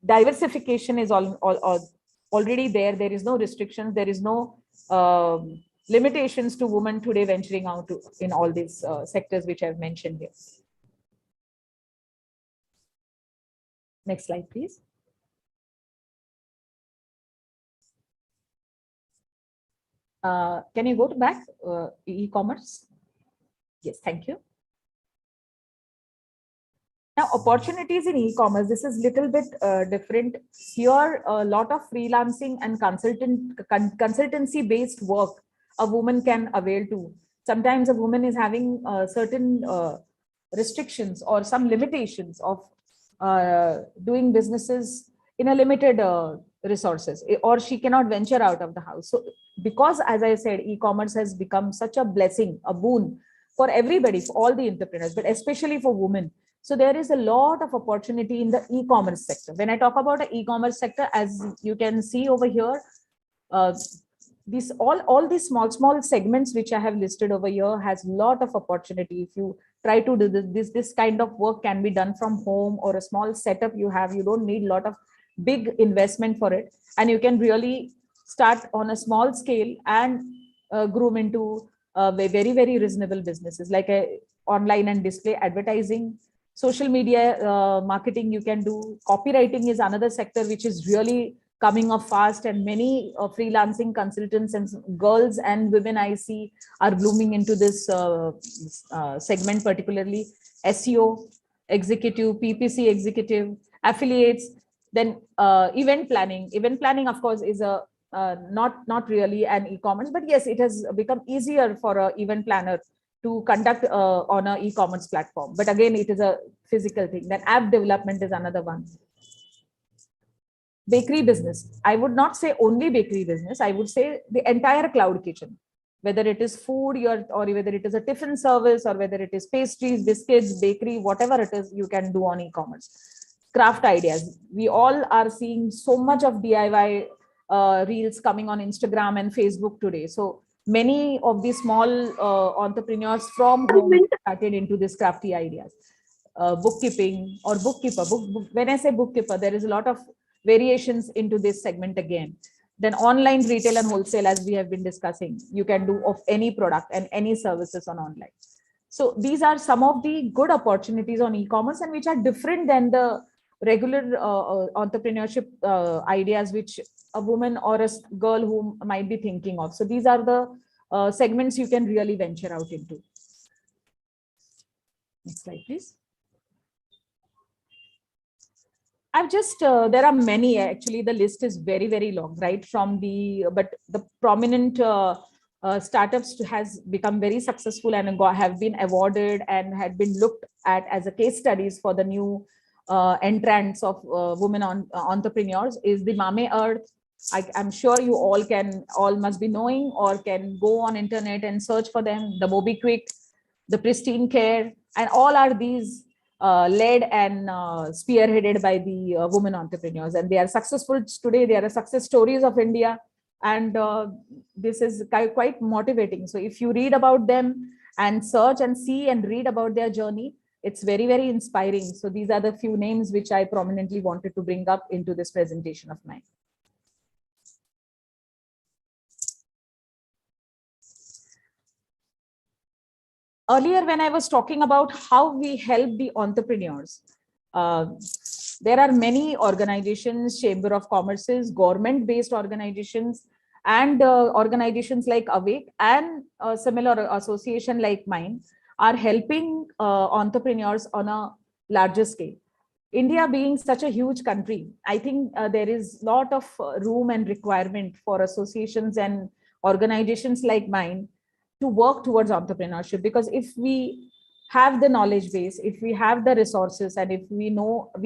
Speaker 3: diversification is all already there. There is no restrictions. There is no limitations to women today venturing out in all these sectors which I've mentioned here. Next slide, please. Can you go to back e-commerce? Yes, thank you. Now, opportunities in e-commerce, this is little bit different. Here, a lot of freelancing and consultancy-based work a woman can avail to. Sometimes a woman is having certain restrictions or some limitations of doing businesses in a limited resources, or she cannot venture out of the house. So because, as I said, e-commerce has become such a blessing, a boon for everybody, for all the entrepreneurs, but especially for women. So there is a lot of opportunity in the e-commerce sector. When I talk about the e-commerce sector, as you can see over here, these all these small segments which I have listed over here has a lot of opportunity. If you try to do this kind of work can be done from home, or a small setup you have, you don't need a lot of big investment for it, and you can really start on a small scale and groom into very reasonable businesses like online and display advertising, social media marketing you can do. Copywriting is another sector which is really coming up fast, and many freelancing consultants and girls and women I see are blooming into this segment, particularly SEO executive, PPC executive, affiliates, then event planning. Event planning, of course, is a not really an e-commerce, but yes, it has become easier for an event planner to conduct on an e-commerce platform. But again, it is a physical thing. Then app development is another one. Bakery business. I would not say only bakery business. I would say the entire cloud kitchen, whether it is food or whether it is a tiffin service, or whether it is pastries, biscuits, bakery, whatever it is, you can do on e-commerce. Craft ideas. We all are seeing so much of DIY reels coming on Instagram and Facebook today. So many of these small entrepreneurs from home started into this crafty ideas. Bookkeeping or bookkeeper. When I say bookkeeper, there is a lot of variations into this segment again. Then online retail and wholesale, as we have been discussing, you can do of any product and any services on online. So these are some of the good opportunities on e-commerce, and which are different than the regular entrepreneurship ideas which a woman or a girl who might be thinking of. So these are the segments you can really venture out into. Next slide, please. I've just, there are many, actually, the list is very long, right? But the prominent startups has become very successful and have been awarded and had been looked at as a case studies for the new entrants of women entrepreneurs is the Mame Earth. I'm sure you all must be knowing, or can go on internet and search for them. The MobiQuick, the Pristine Care, and all are these led and spearheaded by the women entrepreneurs, and they are successful today. They are success stories of India, and this is quite motivating. So if you read about them and search and see and read about their journey, it's very inspiring. So these are the few names which I prominently wanted to bring up into this presentation of mine. Earlier, when I was talking about how we help the entrepreneurs, there are many organizations, Chamber of Commerce's, government-based organizations, and organizations like Awake and a similar association like mine are helping entrepreneurs on a larger scale. India being such a huge country, I think there is a lot of room and requirement for associations and organizations like mine to work towards entrepreneurship, because if we have the knowledge base, if we have the resources, and if we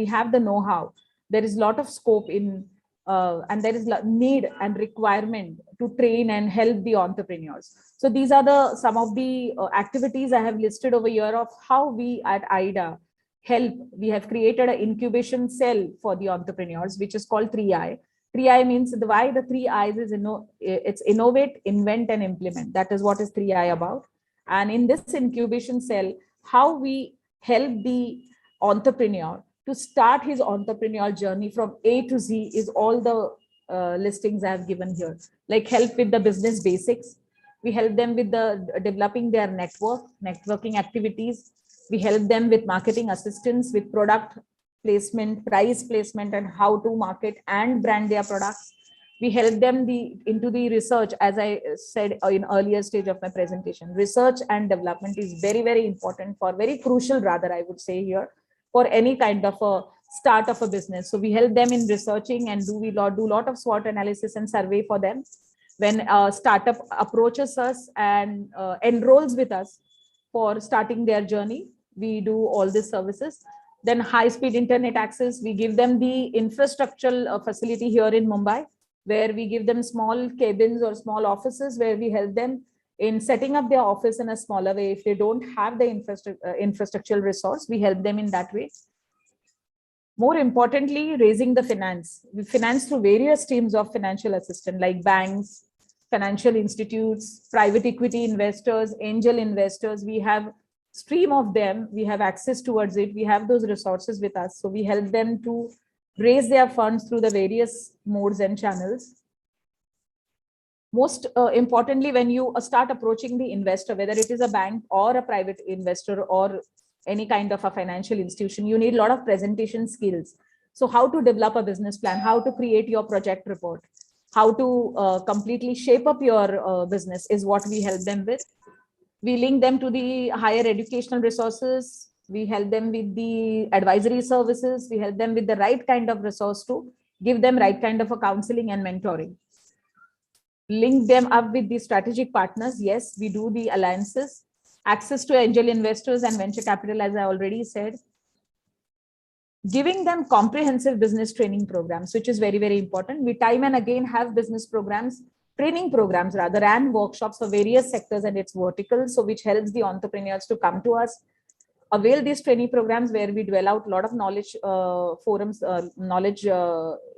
Speaker 3: have the know-how, there is a lot of scope in and there is need and requirement to train and help the entrepreneurs. So these are some of the activities I have listed over here of how we at IDA help. We have created an incubation cell for the entrepreneurs, which is called 3I. 3I means why the 3 I's is it's innovate, invent, and implement. That is what is 3I about. And in this incubation cell, how we help the entrepreneur to start his entrepreneurial journey from A to Z is all the listings I have given here, like help with the business basics. We help them with the developing their networking activities. We help them with marketing assistance, with product placement, price placement, and how to market and brand their products. We help them into the research, as I said in earlier stage of my presentation. Research and development is very, very important, for very crucial rather, I would say here, for any kind of a start of a business. So we help them in researching, and do a lot of SWOT analysis and survey for them. When a startup approaches us and enrolls with us for starting their journey, we do all these services. Then high-speed internet access, we give them the infrastructural facility here in Mumbai, where we give them small cabins or small offices, where we help them in setting up their office in a smaller way. If they don't have the infrastructural resource, we help them in that way. More importantly, raising the finance. We finance through various streams of financial assistance, like banks, financial institutes, private equity investors, angel investors. We have stream of them. We have access towards it. We have those resources with us. So we help them to raise their funds through the various modes and channels. Most importantly, when you start approaching the investor, whether it is a bank or a private investor or any kind of a financial institution, you need a lot of presentation skills. So how to develop a business plan, how to create your project report, how to completely shape up your business is what we help them with. We link them to the higher educational resources. We help them with the advisory services. We help them with the right kind of resource to give them right kind of a counseling and mentoring. Link them up with the strategic partners. Yes, we do the alliances. Access to angel investors and venture capital, as I already said. Giving them comprehensive business training programs, which is very, very important. We time and again have business programs, training programs rather, and workshops for various sectors and its verticals, so which helps the entrepreneurs to come to us, avail these training programs, where we dwell out a lot of knowledge forums, knowledge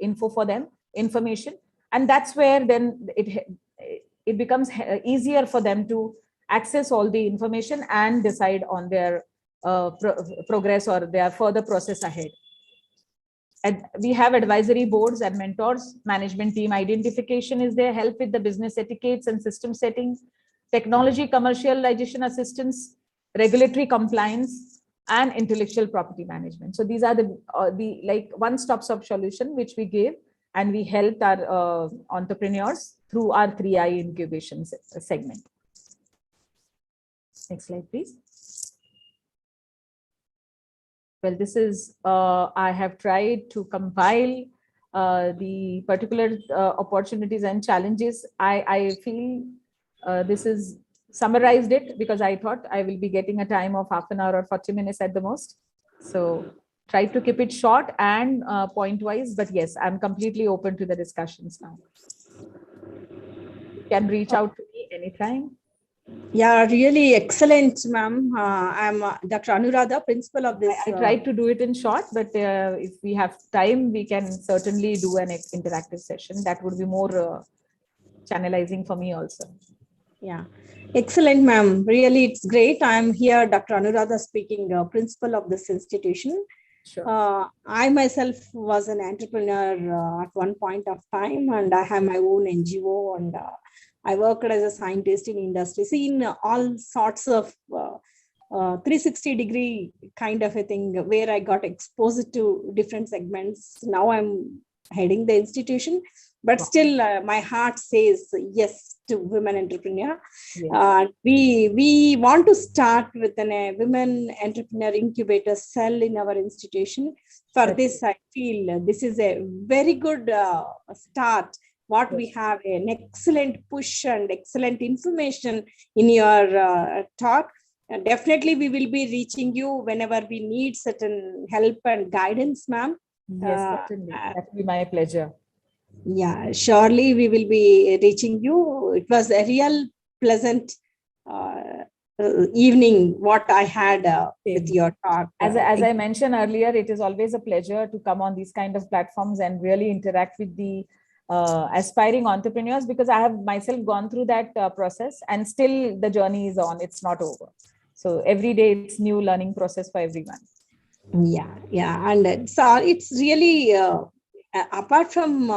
Speaker 3: info for them, information. And that's where then it becomes easier for them to access all the information and decide on their progress or their further process ahead. And we have advisory boards and mentors. Management team identification is there, help with the business etiquettes and system settings, technology commercialization assistance, regulatory compliance, and intellectual property management. So these are the like one-stop shop solution which we give, and we help our entrepreneurs through our 3I incubation segment. Next slide, please. Well, this is, I have tried to compile the particular opportunities and challenges. I feel this is summarized it, because I thought I will be getting a time of half an hour or 40 minutes at the most. So try to keep it short and point wise, but yes, I'm completely open to the discussions now. You can reach out to me anytime.
Speaker 4: Yeah, really excellent, ma'am. I'm Dr. Anuradha, principal of this.
Speaker 3: I tried to do it in short, but if we have time, we can certainly do an interactive session. That would be more channelizing for me also.
Speaker 4: Yeah, excellent, ma'am. Really, it's great. I'm here, Dr. Anuradha speaking, principal of this institution.
Speaker 3: Sure.
Speaker 4: I myself was an entrepreneur at one point of time, and I have my own NGO, and I worked as a scientist in industry, seen all sorts of 360-degree kind of a thing, where I got exposed to different segments. Now I'm heading the institution, but still my heart says yes to women entrepreneur. Yes. We want to start with a women entrepreneur incubator cell in our institution. For this, I feel this is a very good start. What we have an excellent push and excellent information in your talk. Definitely, we will be reaching you whenever we need certain help and guidance, ma'am.
Speaker 3: Yes, certainly. That will be my pleasure.
Speaker 4: Yeah, surely we will be reaching you. It was a real pleasant evening what I had with your talk.
Speaker 3: As I mentioned earlier, it is always a pleasure to come on these kind of platforms and really interact with the aspiring entrepreneurs, because I have myself gone through that process, and still the journey is on. It's not over. So every day it's new learning process for everyone.
Speaker 4: Yeah, and so it's really apart from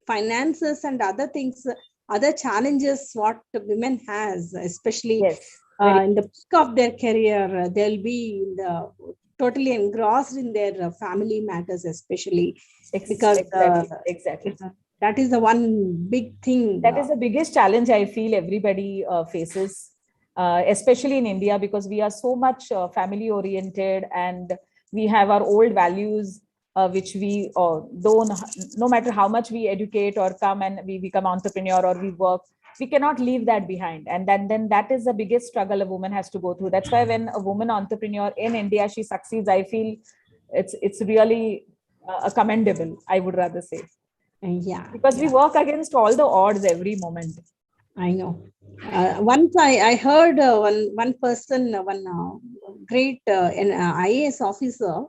Speaker 4: finances and other things, other challenges what women has, especially
Speaker 3: Yes.
Speaker 4: in the peak of their career, they'll be totally engrossed in their family matters, especially because
Speaker 3: Exactly.
Speaker 4: that is the one big thing.
Speaker 3: That is the biggest challenge I feel everybody faces, especially in India, because we are so much family oriented and we have our old values, which we don't, no matter how much we educate or come and we become entrepreneur or we work, we cannot leave that behind. And then that is the biggest struggle a woman has to go through. That's why when a woman entrepreneur in India, she succeeds, I feel it's really commendable, I would rather say.
Speaker 4: Yeah.
Speaker 3: Because we work against all the odds every moment.
Speaker 4: I know. Once I heard one person, one great an IAS officer,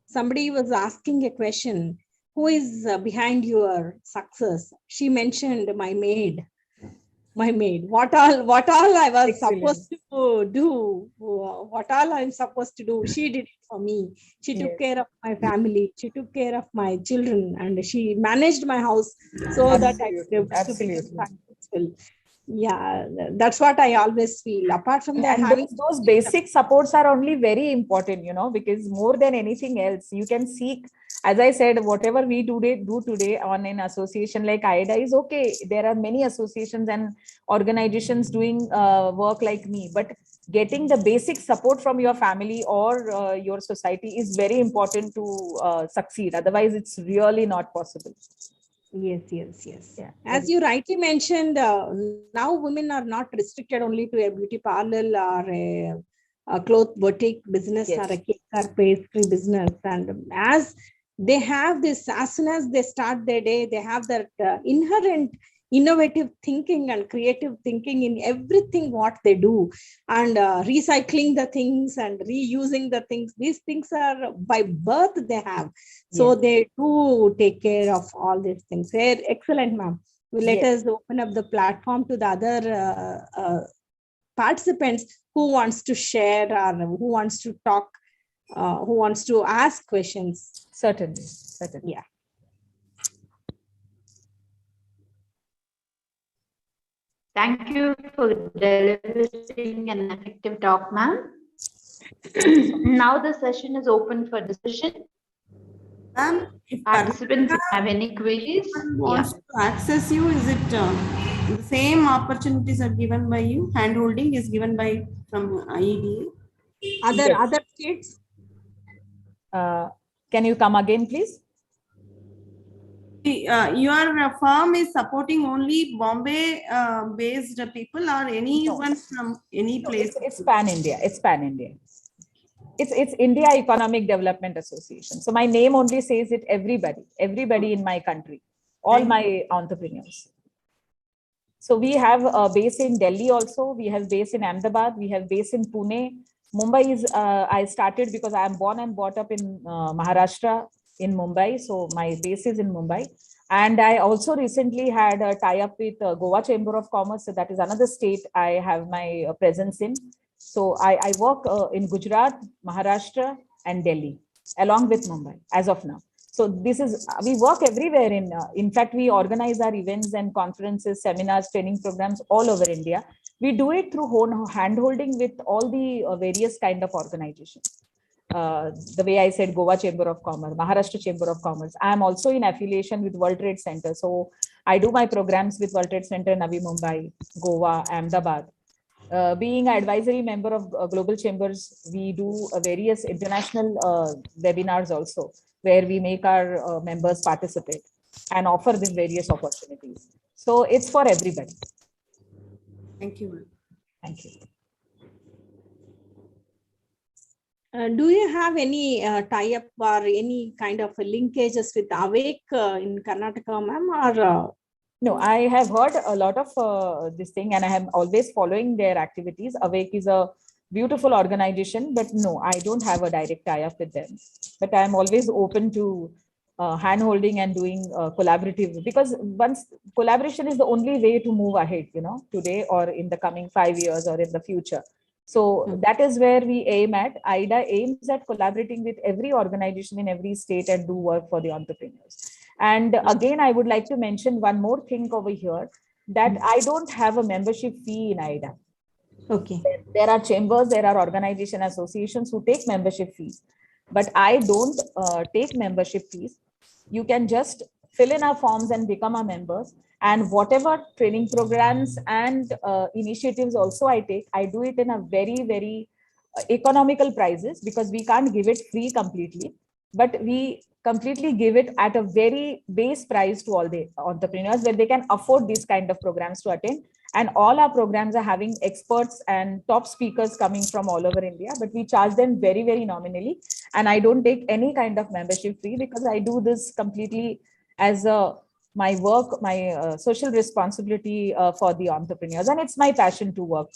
Speaker 4: somebody was asking a question, who is behind your success? She mentioned my maid. What all I was supposed to do, what all I'm supposed to do, she did it for me. She took care of my family, she took care of my children, and she managed my house so that I could be able to be successful. Yeah, that's what I always feel. Apart from that,
Speaker 3: and those basic supports are only very important, because more than anything else, you can seek, as I said, whatever we do today on an association like AIDA is okay. There are many associations and organizations doing work like me, but getting the basic support from your family or your society is very important to succeed. Otherwise, it's really not possible.
Speaker 4: Yes.
Speaker 3: Yeah.
Speaker 4: As you rightly mentioned, now women are not restricted only to a beauty parlor or a cloth boutique business or a cake or pastry business. And as they have this, as soon as they start their day, they have that inherent innovative thinking and creative thinking in everything what they do, and recycling the things and reusing the things. These things are by birth they have. So they do take care of all these things. Excellent, ma'am. Let us open up the platform to the other participants who wants to share or who wants to talk, who wants to ask questions.
Speaker 3: Certainly.
Speaker 4: Yeah.
Speaker 2: Thank you for delivering an effective talk, ma'am. Now the session is open for discussion.
Speaker 1: If
Speaker 2: Participants have any queries?
Speaker 1: wants to access you, is it the same opportunities are given by you? Hand-holding is given by from IEDA?
Speaker 4: Other states?
Speaker 3: Can you come again, please?
Speaker 1: Your firm is supporting only Bombay-based people or anyone from any place?
Speaker 3: It's pan-India. It's pan-India. It's India Economic Development Association. So my name only says it. Everybody in my country, all my entrepreneurs. So we have a base in Delhi also. We have base in Ahmedabad. We have base in Pune. Mumbai is, I started because I am born and brought up in Maharashtra in Mumbai. So my base is in Mumbai. And I also recently had a tie-up with Goa Chamber of Commerce. So that is another state I have my presence in. So I work in Gujarat, Maharashtra, and Delhi, along with Mumbai as of now. So we work everywhere in fact, we organize our events and conferences, seminars, training programs all over India. We do it through hand-holding with all the various kind of organizations. The way I said, Goa Chamber of Commerce, Maharashtra Chamber of Commerce. I am also in affiliation with World Trade Center. So I do my programs with World Trade Center, Navi Mumbai, Goa, Ahmedabad. Being an advisory member of Global Chambers, we do various international webinars also, where we make our members participate and offer them various opportunities. So it's for everybody.
Speaker 1: Thank you.
Speaker 3: Thank you.
Speaker 4: Do you have any tie-up or any kind of linkages with Awake in Karnataka, ma'am? Or
Speaker 3: no, I have heard a lot of this thing, and I am always following their activities. Awake is a beautiful organization, but no, I don't have a direct tie-up with them. But I am always open to hand-holding and doing collaborative, because once collaboration is the only way to move ahead, today or in the coming 5 years or in the future. So that is where we aim at. AIDA aims at collaborating with every organization in every state and do work for the entrepreneurs. And again, I would like to mention one more thing over here, that I don't have a membership fee in AIDA.
Speaker 1: Okay.
Speaker 3: There are chambers, there are organization associations who take membership fees, but I don't take membership fees. You can just fill in our forms and become our members. And whatever training programs and initiatives also I take, I do it in a very, very economical prices, because we can't give it free completely, but we completely give it at a very base price to all the entrepreneurs, where they can afford these kind of programs to attend. And all our programs are having experts and top speakers coming from all over India, but we charge them very, very nominally. And I don't take any kind of membership fee, because I do this completely as my work, my social responsibility for the entrepreneurs. And it's my passion to work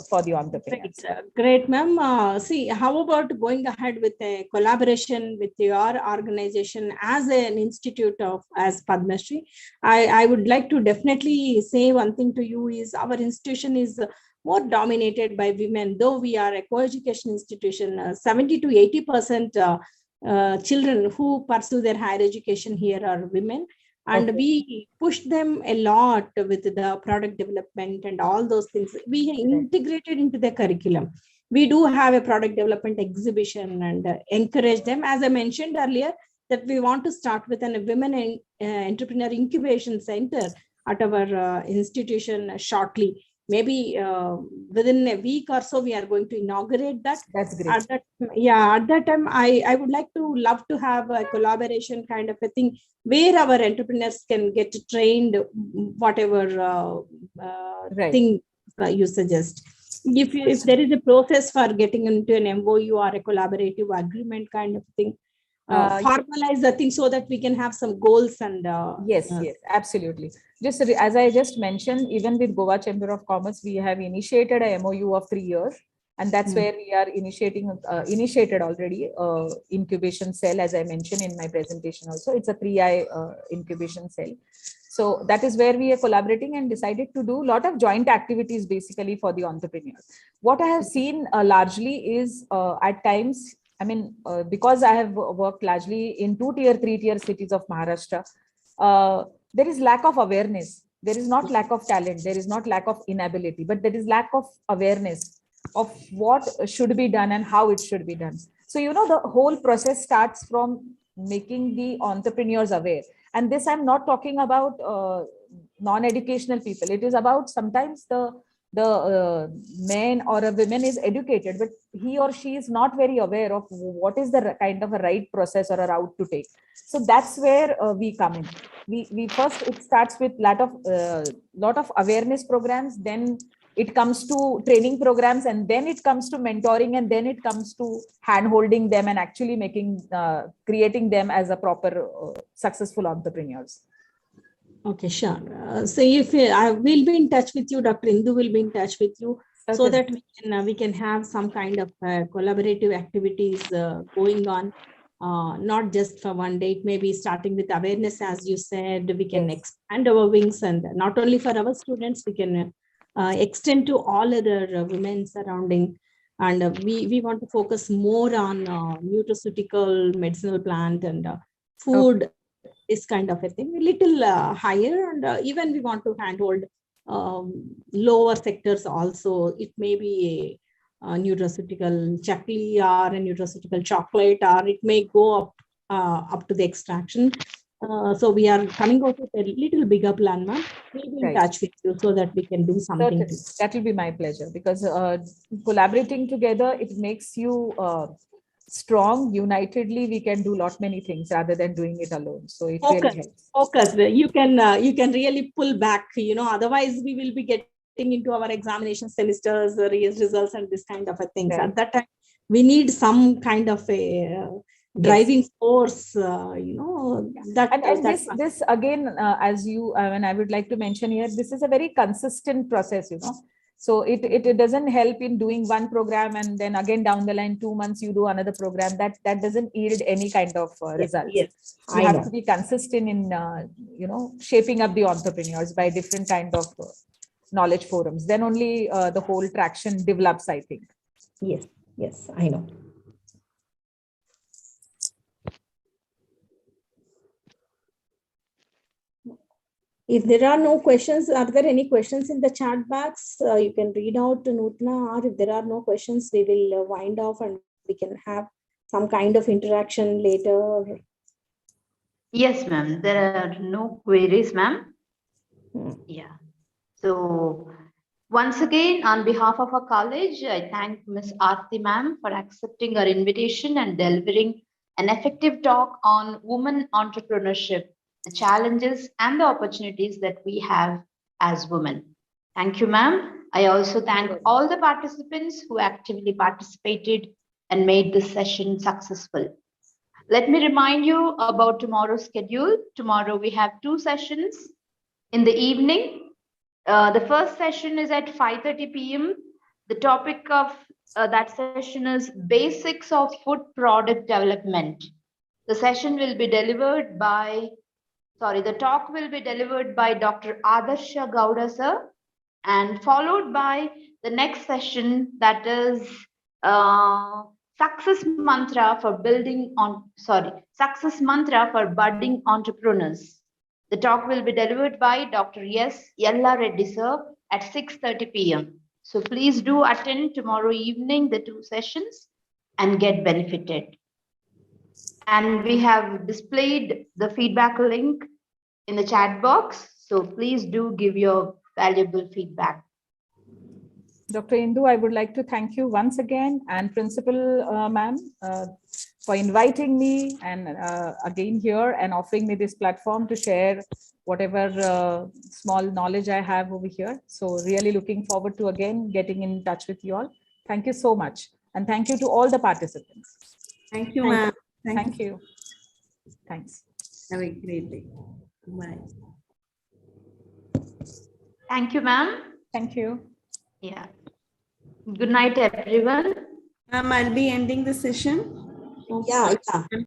Speaker 3: for the entrepreneurs.
Speaker 4: Great, ma'am. See, how about going ahead with a collaboration with your organization as an institute of, as Padma Shri? I would like to definitely say one thing to you is our institution is more dominated by women, though we are a co-education institution. 70 to 80% children who pursue their higher education here are women. And we push them a lot with the product development and all those things. We integrated into the curriculum. We do have a product development exhibition and encourage them. As I mentioned earlier, that we want to start with a women entrepreneur incubation center at our institution shortly. Maybe within a week or so, we are going to inaugurate that.
Speaker 3: That's great.
Speaker 4: At that time, I would love to have a collaboration kind of a thing where our entrepreneurs can get trained, whatever thing you suggest. If there is a process for getting into an MOU or a collaborative agreement kind of thing, formalize the thing so that we can have some goals and
Speaker 3: yes, absolutely. Just as I just mentioned, even with Goa Chamber of Commerce, we have initiated a MOU of 3 years, and that's where we are initiated already incubation cell, as I mentioned in my presentation also. It's a 3I incubation cell. So that is where we are collaborating and decided to do a lot of joint activities basically for the entrepreneurs. What I have seen largely is at times, I mean, because I have worked largely in 2 tier, 3 tier cities of Maharashtra, there is lack of awareness. There is not lack of talent. There is not lack of inability, but there is lack of awareness of what should be done and how it should be done. So, you know, the whole process starts from making the entrepreneurs aware. And this, I'm not talking about non-educational people. It is about sometimes the man or a woman is educated, but he or she is not very aware of what is the kind of a right process or a route to take. So that's where we come in. We first, it starts with lot of awareness programs, then it comes to training programs, and then it comes to mentoring, and then it comes to hand holding them and actually creating them as a proper successful entrepreneurs.
Speaker 4: Okay, sure. So if I will be in touch with you, Dr. Indu will be in touch with you, so that we can have some kind of collaborative activities going on, not just for one day. It may be starting with awareness, as you said. We can expand our wings, and not only for our students, we can extend to all other women surrounding. And we want to focus more on nutraceutical, medicinal plant, and food. Is kind of a thing, a little higher, and even we want to handhold lower sectors also. It may be a nutraceutical chakli or a nutraceutical chocolate, or it may go up to the extraction. So we are coming out with a little bigger plan, ma'am. We'll be in touch with you so that we can do something.
Speaker 3: That will be my pleasure, because collaborating together, it makes you strong. Unitedly we can do many things rather than doing it alone. So it really helps.
Speaker 4: Focus. You can really pull back, you know, otherwise we will be getting into our examination semesters, results, and this kind of a things. At that time we need some kind of a driving force, you know,
Speaker 3: this again, as you and I would like to mention here, this is a very consistent process, you know. So it doesn't help in doing one program and then again down the line 2 months you do another program. That doesn't yield any kind of results. You have to be consistent in you know, shaping up the entrepreneurs by different kind of knowledge forums. Then only the whole traction develops, I think.
Speaker 4: Yes, I know. If there are no questions, are there any questions in the chat box? You can read out to Nutna, or if there are no questions, we will wind off and we can have some kind of interaction later.
Speaker 2: Yes, ma'am. There are no queries, ma'am.
Speaker 4: Hmm.
Speaker 2: Yeah. So once again, on behalf of our college, I thank Ms. Aarti ma'am for accepting our invitation and delivering an effective talk on women entrepreneurship, the challenges and the opportunities that we have as women. Thank you, ma'am. I also thank all the participants who actively participated and made this session successful. Let me remind you about tomorrow's schedule. Tomorrow we have 2 sessions in the evening. The first session is at 5:30 p.m. The topic of that session is basics of food product development. The session will be delivered by, the talk will be delivered by Dr. Adarsha Gowda sir, and followed by the next session, that is success mantra for success mantra for budding entrepreneurs. The talk will be delivered by Dr. S. Yella Reddy sir at 6:30 p.m. So please do attend tomorrow evening the 2 sessions and get benefited. And we have displayed the feedback link in the chat box. So please do give your valuable feedback.
Speaker 3: Dr. Indu, I would like to thank you once again, and Principal ma'am, for inviting me and again here and offering me this platform to share whatever small knowledge I have over here. So really looking forward to again getting in touch with you all. Thank you so much. And thank you to all the participants.
Speaker 1: Thank you, ma'am.
Speaker 3: Thank you. Thanks.
Speaker 1: Have a great day. Bye.
Speaker 2: Thank you, ma'am.
Speaker 3: Thank you.
Speaker 2: Yeah. Good night, everyone.
Speaker 1: Ma'am, I'll be ending the session.
Speaker 4: Yeah.